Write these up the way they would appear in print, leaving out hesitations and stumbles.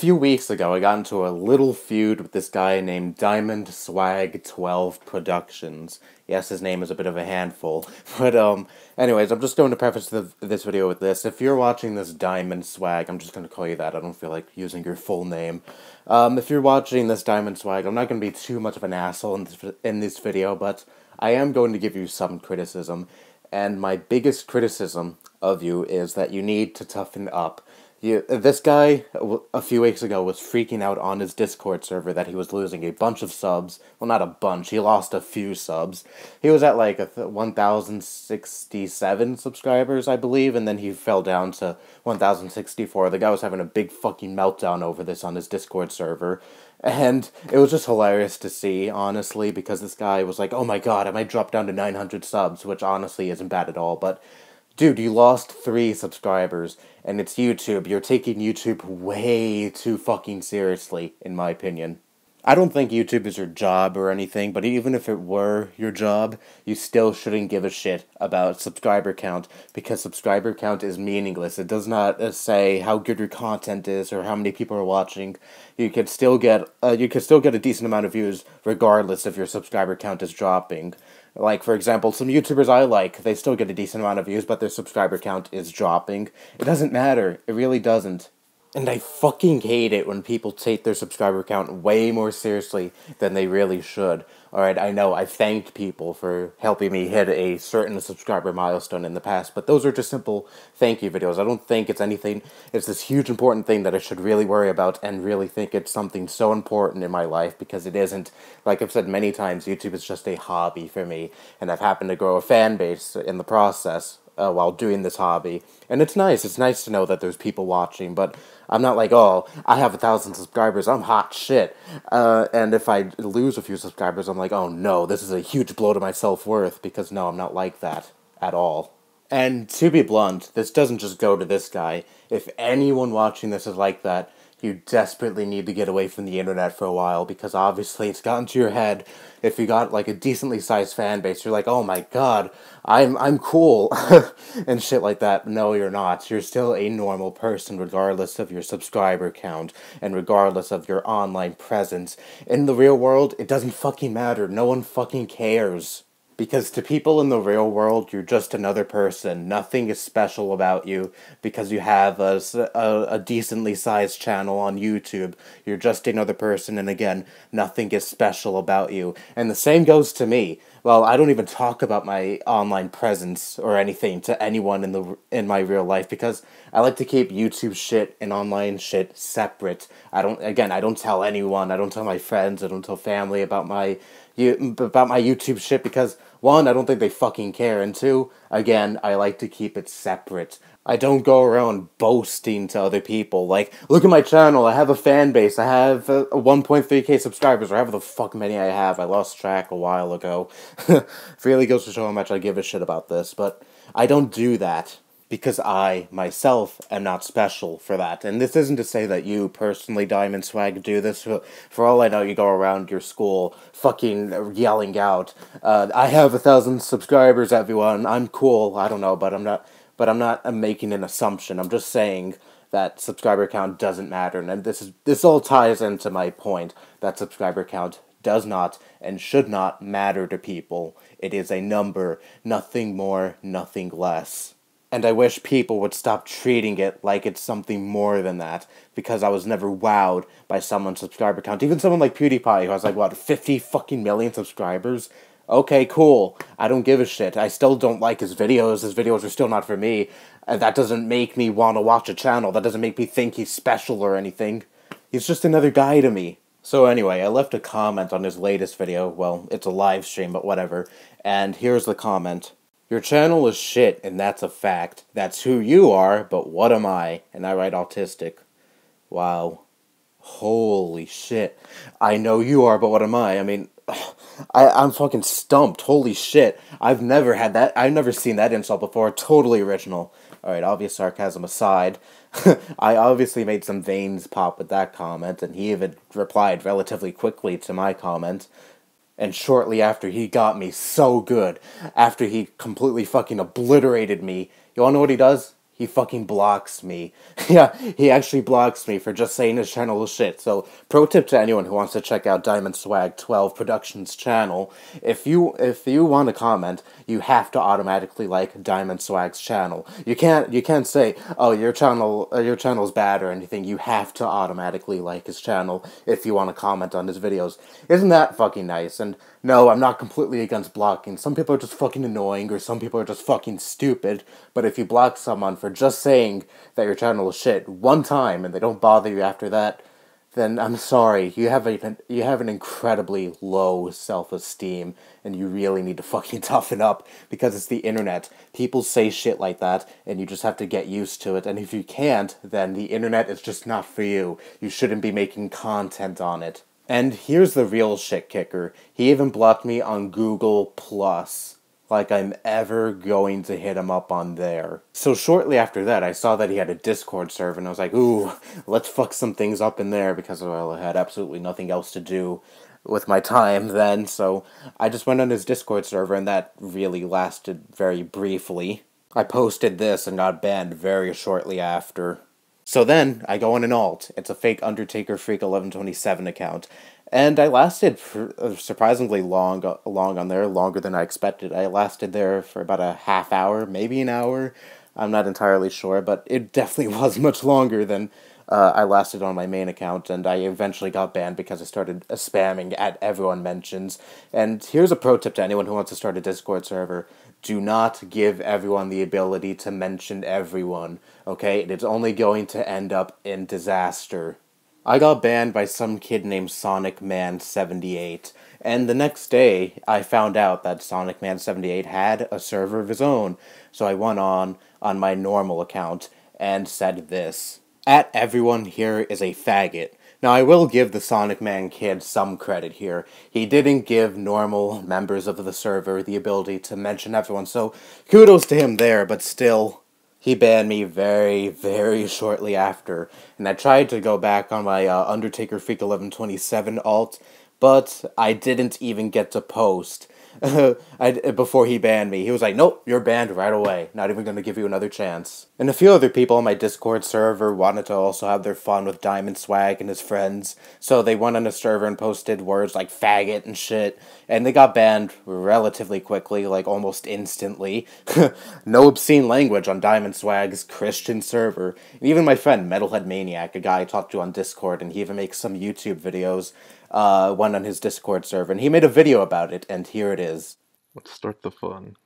few weeks ago, I got into a little feud with this guy named Diamondswag12 Productions. Yes, his name is a bit of a handful. But, anyways, I'm just going to preface this video with this. If you're watching this Diamond Swag, I'm just going to call you that. I don't feel like using your full name. If you're watching this Diamond Swag, I'm not going to be too much of an asshole in this video, but I am going to give you some criticism. And my biggest criticism of you is that you need to toughen up. This guy, a few weeks ago, was freaking out on his Discord server that he was losing a bunch of subs. Well, not a bunch, he lost a few subs. He was at like 1,067 subscribers, I believe, and then he fell down to 1,064. The guy was having a big fucking meltdown over this on his Discord server. And it was just hilarious to see, honestly, because this guy was like, oh my god, I might drop down to 900 subs, which honestly isn't bad at all, but dude, you lost 3 subscribers, and it's YouTube. You're taking YouTube way too fucking seriously, in my opinion. I don't think YouTube is your job or anything, but even if it were your job, you still shouldn't give a shit about subscriber count, because subscriber count is meaningless. It does not say how good your content is or how many people are watching. You could still get a decent amount of views regardless if your subscriber count is dropping. Like, for example, some YouTubers I like, they still get a decent amount of views, but their subscriber count is dropping. It doesn't matter. It really doesn't. And I fucking hate it when people take their subscriber count way more seriously than they really should. Alright, I know, I've thanked people for helping me hit a certain subscriber milestone in the past, but those are just simple thank you videos. I don't think it's anything, it's this huge important thing that I should really worry about and really think it's something so important in my life, because it isn't. Like I've said many times, YouTube is just a hobby for me, and I've happened to grow a fan base in the process. While doing this hobby, and it's nice to know that there's people watching, but I'm not like, oh, I have 1,000 subscribers, I'm hot shit, and if I lose a few subscribers, I'm like, oh no, this is a huge blow to my self-worth, because no, I'm not like that at all. And to be blunt, this doesn't just go to this guy. If anyone watching this is like that, you desperately need to get away from the internet for a while, because obviously it's gotten to your head. If you got like a decently sized fan base, you're like, oh my god, I'm cool, and shit like that. No, you're not. You're still a normal person regardless of your subscriber count, and regardless of your online presence. In the real world, it doesn't fucking matter. No one fucking cares. Because to people in the real world, you're just another person. Nothing is special about you because you have a decently sized channel on YouTube. You're just another person, and again, nothing is special about you. And the same goes to me. Well, I don't even talk about my online presence or anything to anyone in my real life, because I like to keep YouTube shit and online shit separate. I don't tell anyone. I don't tell my friends. I don't tell family about my YouTube shit, because 1, I don't think they fucking care, and 2, again, I like to keep it separate. I don't go around boasting to other people, like, look at my channel, I have a fan base, I have 1.3k subscribers, or however the fuck many I have. I lost track a while ago. It really goes to show how much I give a shit about this, but I don't do that, because I, myself, am not special for that. And this isn't to say that you, personally, Diamond Swag, do this. For all I know, you go around your school fucking yelling out, I have 1,000 subscribers, everyone, I'm cool. I don't know, but I'm not making an assumption. I'm just saying that subscriber count doesn't matter. And this all ties into my point that subscriber count does not and should not matter to people. It is a number, nothing more, nothing less. And I wish people would stop treating it like it's something more than that, because I was never wowed by someone's subscriber count. Even someone like PewDiePie, who has like, what, 50 fucking million subscribers? Okay, cool. I don't give a shit. I still don't like his videos. His videos are still not for me. And that doesn't make me want to watch a channel. That doesn't make me think he's special or anything. He's just another guy to me. So anyway, I left a comment on his latest video. Well, it's a live stream, but whatever. And here's the comment. Your channel is shit, and that's a fact. That's who you are, but what am I? And I write autistic. Wow. Holy shit. I know you are, but what am I? I mean, I'm fucking stumped. Holy shit. I've never had that. I've never seen that insult before. Totally original. Alright, obvious sarcasm aside. I obviously made some veins pop with that comment, and he even replied relatively quickly to my comment. And shortly after, he got me so good. After he completely fucking obliterated me, you wanna know what he does? he fucking blocks me. Yeah, he actually blocks me for just saying his channel is shit. So, pro tip to anyone who wants to check out Diamondswag12 Productions channel, if you want to comment, you have to automatically like Diamondswag's channel. You can't say, oh, your channel's bad or anything. You have to automatically like his channel if you want to comment on his videos. Isn't that fucking nice? And no, I'm not completely against blocking. Some people are just fucking annoying, or some people are just fucking stupid, but if you block someone for just saying that your channel is shit one time and they don't bother you after that, then I'm sorry, you have an incredibly low self-esteem, and you really need to fucking toughen up, because it's the internet. People say shit like that, and you just have to get used to it, and if you can't, then the internet is just not for you. You shouldn't be making content on it. And here's the real shit kicker. He even blocked me on Google+. Like I'm ever going to hit him up on there. So shortly after that, I saw that he had a Discord server, and I was like, ooh, let's fuck some things up in there, because, well, I had absolutely nothing else to do with my time then, so I just went on his Discord server, and that really lasted very briefly. I posted this and got banned very shortly after. So then, I go on an alt. It's a fake Undertaker Freak 1127 account. And I lasted for surprisingly long on there, longer than I expected. I lasted there for about a half hour, maybe an hour. I'm not entirely sure, but it definitely was much longer than I lasted on my main account, and I eventually got banned because I started spamming at everyone mentions. And here's a pro tip to anyone who wants to start a Discord server. Do not give everyone the ability to mention everyone, okay? It is only going to end up in disaster. I got banned by some kid named SonicMan78, and the next day, I found out that SonicMan78 had a server of his own, so I went on my normal account and said this: "At everyone here is a faggot." Now, I will give the Sonic Man kid some credit here. He didn't give normal members of the server the ability to mention everyone, so kudos to him there, but still, he banned me very, very shortly after. And I tried to go back on my Undertaker Freak 1127 alt, but I didn't even get to post before he banned me. He was like, nope, you're banned right away. Not even going to give you another chance. And a few other people on my Discord server wanted to also have their fun with Diamond Swag and his friends, so they went on a server and posted words like faggot and shit, and they got banned relatively quickly, like almost instantly. No obscene language on Diamond Swag's Christian server. And even my friend Metalhead Maniac, a guy I talked to on Discord, and he even makes some YouTube videos, went on his Discord server, and he made a video about it, and here it is. Let's start the fun.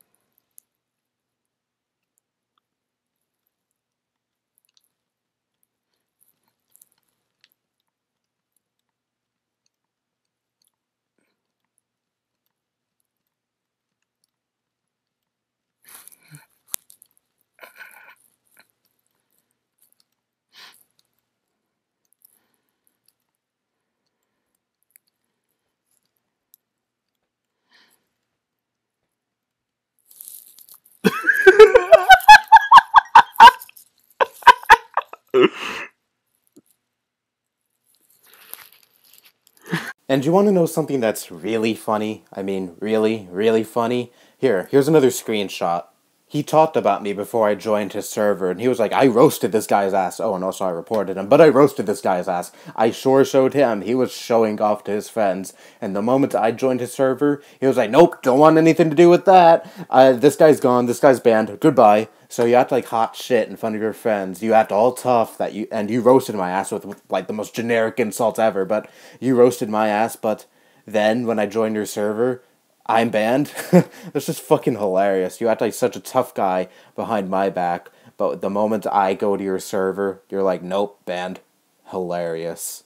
And you want to know something that's really funny? I mean, really, really funny? Here's another screenshot. He talked about me before I joined his server, and he was like, I roasted this guy's ass. Oh, and also I reported him, but I roasted this guy's ass. I sure showed him. He was showing off to his friends, and the moment I joined his server, he was like, nope, don't want anything to do with that. This guy's gone, this guy's banned, goodbye. So you act like hot shit in front of your friends. You act all tough and you roasted my ass with like the most generic insult ever, but you roasted my ass, but then when I joined your server, I'm banned? That's just fucking hilarious. You act like such a tough guy behind my back, but the moment I go to your server, you're like, nope, banned. Hilarious.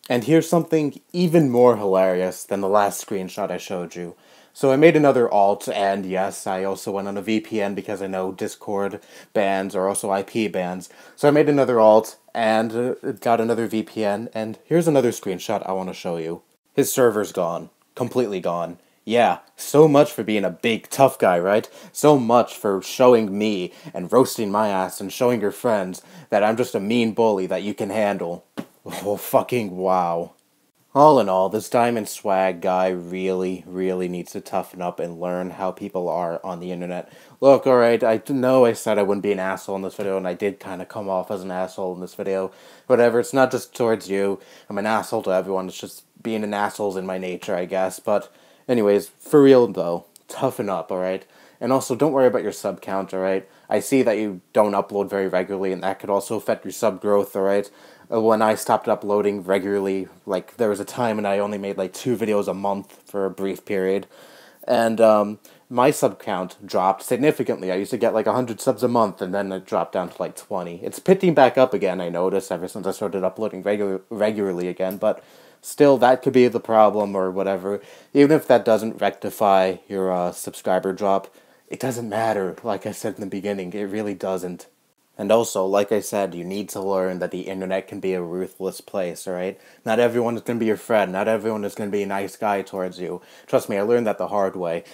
And here's something even more hilarious than the last screenshot I showed you. So I made another alt, and yes, I also went on a VPN because I know Discord bans are also IP bans. So I made another alt, and got another VPN, and here's another screenshot I want to show you. His server's gone. Completely gone. Yeah, so much for being a big tough guy, right? So much for showing me and roasting my ass and showing your friends that I'm just a mean bully that you can handle. Oh, fucking wow. All in all, this Diamond Swag guy really, really needs to toughen up and learn how people are on the internet. Look, alright, I know I said I wouldn't be an asshole in this video, and I did kind of come off as an asshole in this video. Whatever, it's not just towards you. I'm an asshole to everyone. It's just being an asshole's in my nature, I guess. But anyways, for real though, toughen up, alright? And also, don't worry about your sub count, alright? I see that you don't upload very regularly, and that could also affect your sub growth, alright? When I stopped uploading regularly, like, there was a time when I only made, like, 2 videos a month for a brief period, and, my sub count dropped significantly. I used to get, like, 100 subs a month, and then it dropped down to, like, 20. It's picking back up again, I noticed, ever since I started uploading regularly again, but still, that could be the problem, or whatever. Even if that doesn't rectify your, subscriber drop, it doesn't matter, like I said in the beginning, it really doesn't. And also, like I said, you need to learn that the internet can be a ruthless place, alright? Not everyone is going to be your friend, not everyone is going to be a nice guy towards you. Trust me, I learned that the hard way.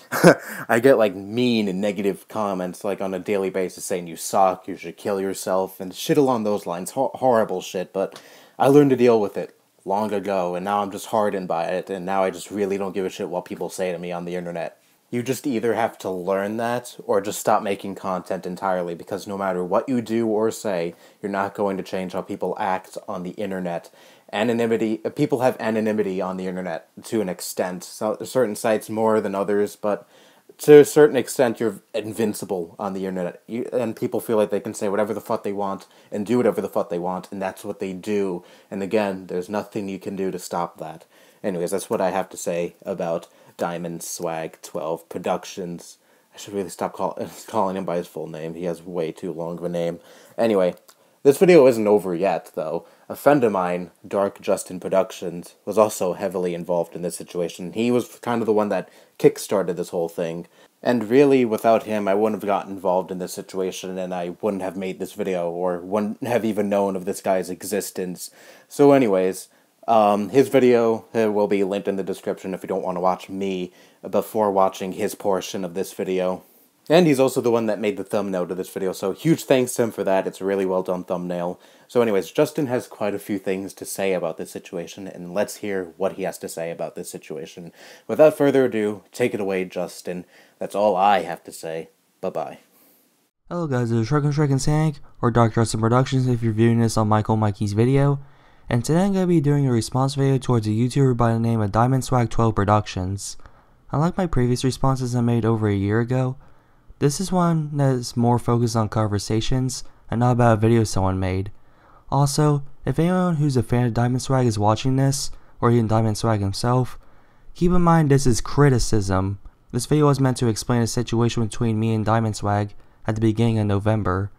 I get, like, mean and negative comments, like, on a daily basis saying you suck, you should kill yourself, and shit along those lines. Horrible shit, but I learned to deal with it long ago, and now I'm just hardened by it, and now I just really don't give a shit what people say to me on the internet. You just either have to learn that, or just stop making content entirely, because no matter what you do or say, you're not going to change how people act on the internet. People have anonymity on the internet to an extent. So, certain sites more than others, but to a certain extent, you're invincible on the internet. And people feel like they can say whatever the fuck they want, and do whatever the fuck they want, and that's what they do. And again, there's nothing you can do to stop that. Anyways, that's what I have to say about Diamondswag12 Productions. I should really stop calling him by his full name. He has way too long of a name. Anyway, this video isn't over yet, though. A friend of mine, DarkJustinProductions, was also heavily involved in this situation. He was kind of the one that kick-started this whole thing. And really, without him, I wouldn't have gotten involved in this situation, and I wouldn't have made this video, or wouldn't have even known of this guy's existence. So anyways, his video will be linked in the description if you don't want to watch me before watching his portion of this video. And he's also the one that made the thumbnail to this video, so huge thanks to him for that. It's a really well done thumbnail. So anyways, Justin has quite a few things to say about this situation, and let's hear what he has to say about this situation. Without further ado, take it away, Justin. That's all I have to say. Bye-bye. Hello guys, this is Shrek or DarkJustinProductions if you're viewing this on Mikey's video. And today I'm going to be doing a response video towards a YouTuber by the name of Diamondswag12 Productions. Unlike my previous responses I made over a year ago, this is one that is more focused on conversations and not about a video someone made. Also, if anyone who's a fan of Diamondswag is watching this, or even Diamondswag himself, keep in mind this is criticism. This video was meant to explain a situation between me and Diamondswag at the beginning of November.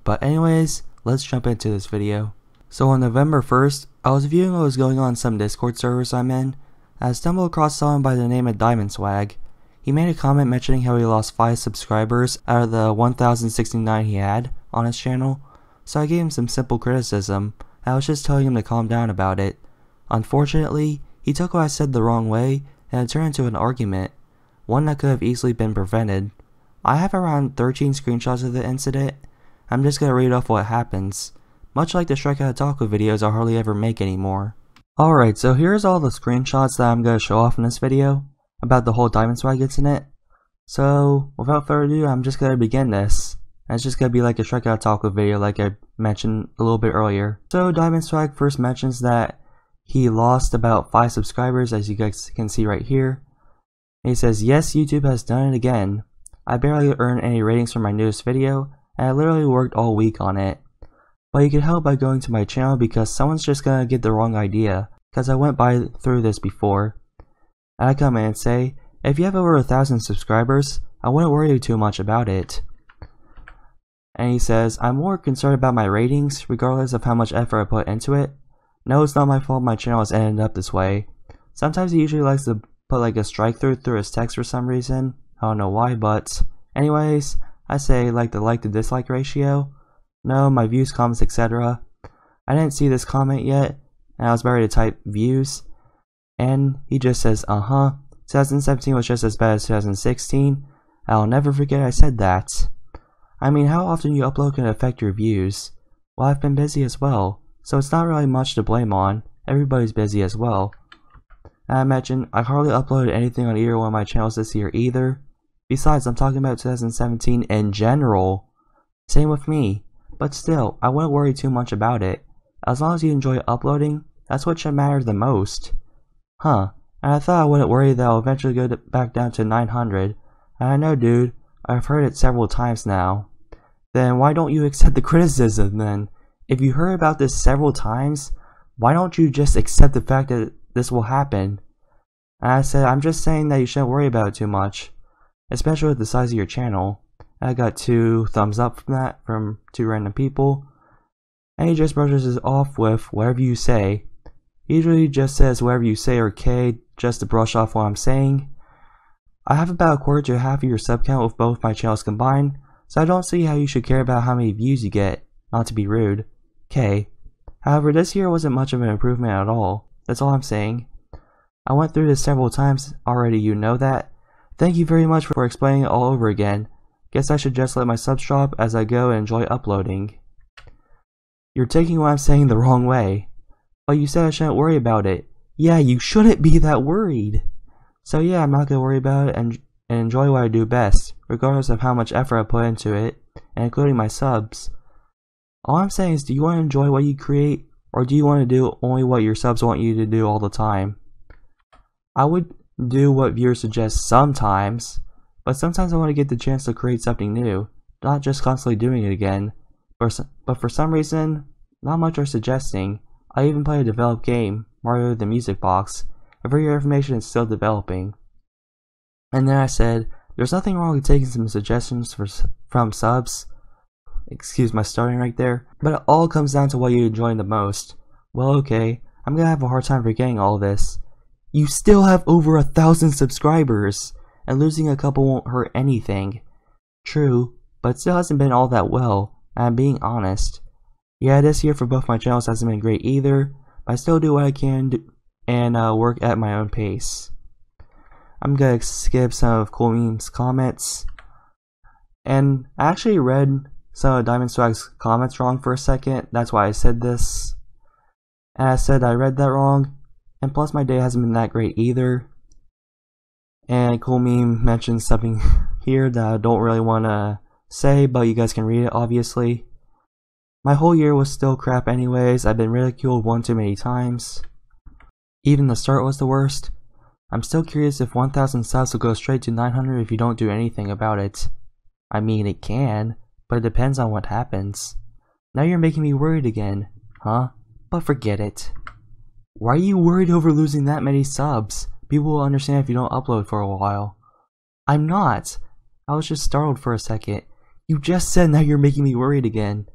But anyways, let's jump into this video. So on November 1st, I was viewing what was going on some Discord servers I'm in, and I stumbled across someone by the name of Diamondswag. He made a comment mentioning how he lost 5 subscribers out of the 1,069 he had on his channel, so I gave him some simple criticism, and I was just telling him to calm down about it. Unfortunately, he took what I said the wrong way, and it turned into an argument, one that could have easily been prevented. I have around 13 screenshots of the incident. I'm just gonna read off what happens. Much like the Shrek Out of Taco videos I hardly ever make anymore. Alright, so here's all the screenshots that I'm going to show off in this video about the whole Diamondswag incident. So, without further ado, I'm just going to begin this. And it's just going to be like a Shrek Out of Taco video like I mentioned a little bit earlier. So, Diamondswag first mentions that he lost about 5 subscribers, as you guys can see right here. And he says, "Yes, YouTube has done it again. I barely earned any ratings from my newest video, and I literally worked all week on it. But you can help by going to my channel because someone's just gonna get the wrong idea, because I went through this before. And I come in and say, if you have over 1,000 subscribers, I wouldn't worry too much about it." And he says, "I'm more concerned about my ratings, regardless of how much effort I put into it. No, it's not my fault my channel has ended up this way. Sometimes he usually likes to put like a strike through his text for some reason. I don't know why, but anyways, I say like the like to dislike ratio. No, my views, comments, etc. I didn't see this comment yet, and I was about to type views, and he just says, 2017 was just as bad as 2016. I'll never forget I said that. I mean, how often you upload can affect your views. Well, I've been busy as well, so it's not really much to blame on. Everybody's busy as well. I mentioned I hardly uploaded anything on either one of my channels this year either. Besides, I'm talking about 2017 in general. Same with me. But still, I wouldn't worry too much about it. As long as you enjoy uploading, that's what should matter the most. Huh, and I thought I wouldn't worry that I'll eventually go back down to 900. And I know, dude, I've heard it several times now. Then why don't you accept the criticism then? If you heard about this several times, why don't you just accept the fact that this will happen? And I said, I'm just saying that you shouldn't worry about it too much. Especially with the size of your channel. I got 2 thumbs up from that from 2 random people. And he just brushes it off with whatever you say. He usually just says whatever you say or K just to brush off what I'm saying. I have about a quarter to half of your sub count with both my channels combined, so I don't see how you should care about how many views you get, not to be rude. K. However, this year wasn't much of an improvement at all. That's all I'm saying. I went through this several times already, you know that. Thank you very much for explaining it all over again. Guess I should just let my subs drop as I go and enjoy uploading. You're taking what I'm saying the wrong way. But you said I shouldn't worry about it. Yeah, you shouldn't be that worried. So yeah, I'm not gonna worry about it and enjoy what I do best, regardless of how much effort I put into it, and including my subs. All I'm saying is, do you want to enjoy what you create, or do you want to do only what your subs want you to do all the time? I would do what viewers suggest sometimes, but sometimes I want to get the chance to create something new, not just constantly doing it again. But for some reason, not much are suggesting. I even play a developed game, Mario the Music Box, and for your information it's still developing. And then I said, there's nothing wrong with taking some suggestions from subs. Excuse my starting right there. But it all comes down to what you enjoy the most. Well, okay, I'm gonna have a hard time forgetting all this. You still have over 1,000 subscribers, and losing a couple won't hurt anything. True, but it still hasn't been all that well, and I'm being honest. Yeah, this year for both my channels hasn't been great either, but I still do what I can do and work at my own pace. I'm gonna skip some of Cool Meme's comments. And I actually read some of Diamondswag's comments wrong for a second, that's why I said this. And I said I read that wrong, and plus my day hasn't been that great either. And Cool Meme mentioned something here that I don't really want to say, but you guys can read it obviously. My whole year was still crap anyways. I've been ridiculed one too many times. Even the start was the worst. I'm still curious if 1,000 subs will go straight to 900 if you don't do anything about it. I mean, it can, but it depends on what happens. Now you're making me worried again, huh? But forget it. Why are you worried over losing that many subs? People will understand if you don't upload for a while. I'm not. I was just startled for a second. You just said now you're making me worried again.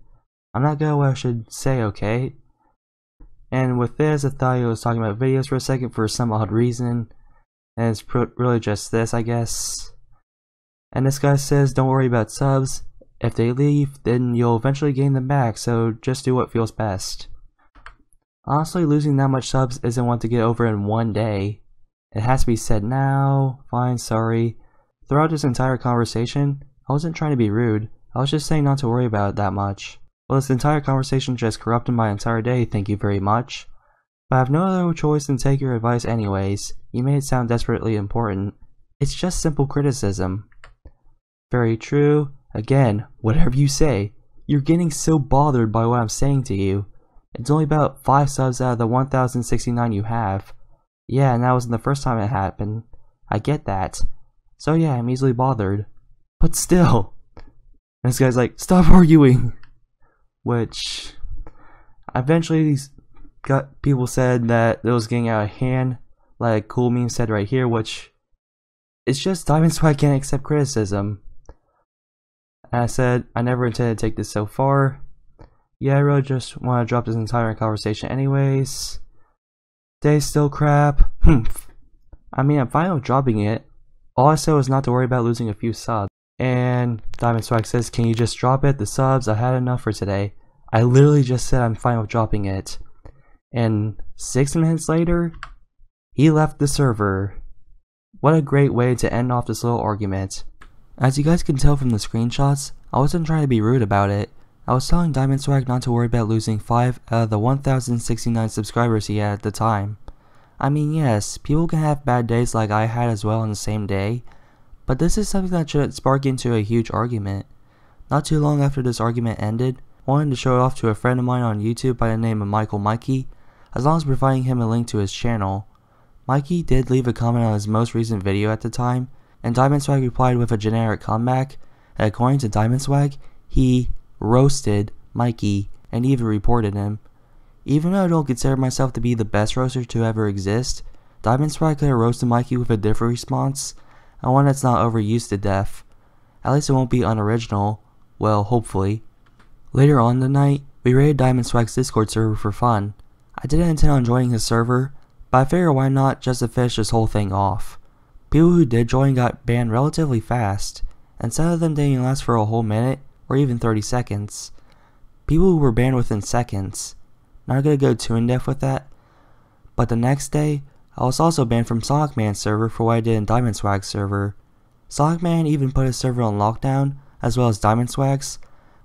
I'm not good at what I should say, okay? And with this, I thought I was talking about videos for a second for some odd reason. And it's really just this, I guess. And this guy says, don't worry about subs. If they leave, then you'll eventually gain them back, so just do what feels best. Honestly, losing that much subs isn't one to get over in one day. It has to be said now. Fine, sorry. Throughout this entire conversation, I wasn't trying to be rude. I was just saying not to worry about it that much. Well, this entire conversation just corrupted my entire day, thank you very much. But I have no other choice than take your advice anyways. You made it sound desperately important. It's just simple criticism. Very true. Again, whatever you say. You're getting so bothered by what I'm saying to you. It's only about 5 subs out of the 1,069 you have. Yeah, and that wasn't the first time it happened. I get that. So yeah, I'm easily bothered. But still. And this guy's like, stop arguing. Which, eventually people said that it was getting out of hand, like Cool Meme said right here, which, it's just Diamondswag can't accept criticism. And I said, I never intended to take this so far. Yeah, I really just want to drop this entire conversation anyways. Day's still crap. I mean, I'm fine with dropping it. All I said was not to worry about losing a few subs. And Diamondswag says, can you just drop it? The subs, I had enough for today. I literally just said I'm fine with dropping it. And 6 minutes later, he left the server. What a great way to end off this little argument. As you guys can tell from the screenshots, I wasn't trying to be rude about it. I was telling Diamondswag not to worry about losing 5 out of the 1,069 subscribers he had at the time. I mean, yes, people can have bad days like I had as well on the same day, but this is something that should spark into a huge argument. Not too long after this argument ended, I wanted to show it off to a friend of mine on YouTube by the name of Mikey, as long as providing him a link to his channel. Mikey did leave a comment on his most recent video at the time, and Diamondswag replied with a generic comeback, and according to Diamondswag, he roasted Mikey and even reported him. Even though I don't consider myself to be the best roaster to ever exist, Diamondswag could have roasted Mikey with a different response, and one that's not overused to death. At least it won't be unoriginal. Well, hopefully. Later on in the night, we raided Diamondswag's Discord server for fun. I didn't intend on joining his server, but I figured why not just to finish this whole thing off. People who did join got banned relatively fast, and some of them didn't last for a whole minute or even 30 seconds. People who were banned within seconds. Not gonna go too in depth with that, but the next day, I was also banned from Sonicman's server for what I did in Diamondswag's server. Sonicman even put his server on lockdown, as well as Diamondswag's,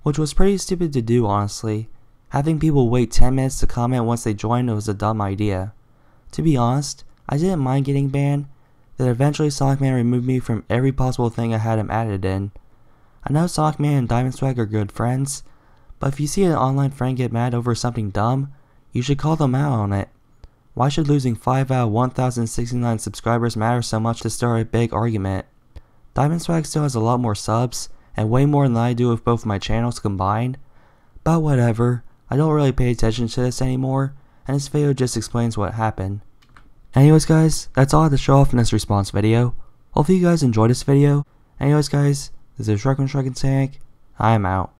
which was pretty stupid to do honestly. Having people wait 10 minutes to comment once they joined was a dumb idea. To be honest, I didn't mind getting banned, then eventually Sonicman removed me from every possible thing I had him added in. I know Sonicman and Diamondswag are good friends, but if you see an online friend get mad over something dumb, you should call them out on it. Why should losing 5 out of 1,069 subscribers matter so much to start a big argument? Diamondswag still has a lot more subs, and way more than I do with both my channels combined, but whatever, I don't really pay attention to this anymore, and this video just explains what happened. Anyways guys, that's all I have to show off in this response video. Hopefully you guys enjoyed this video. Anyways guys, this is DarkJustinProductions. I am out.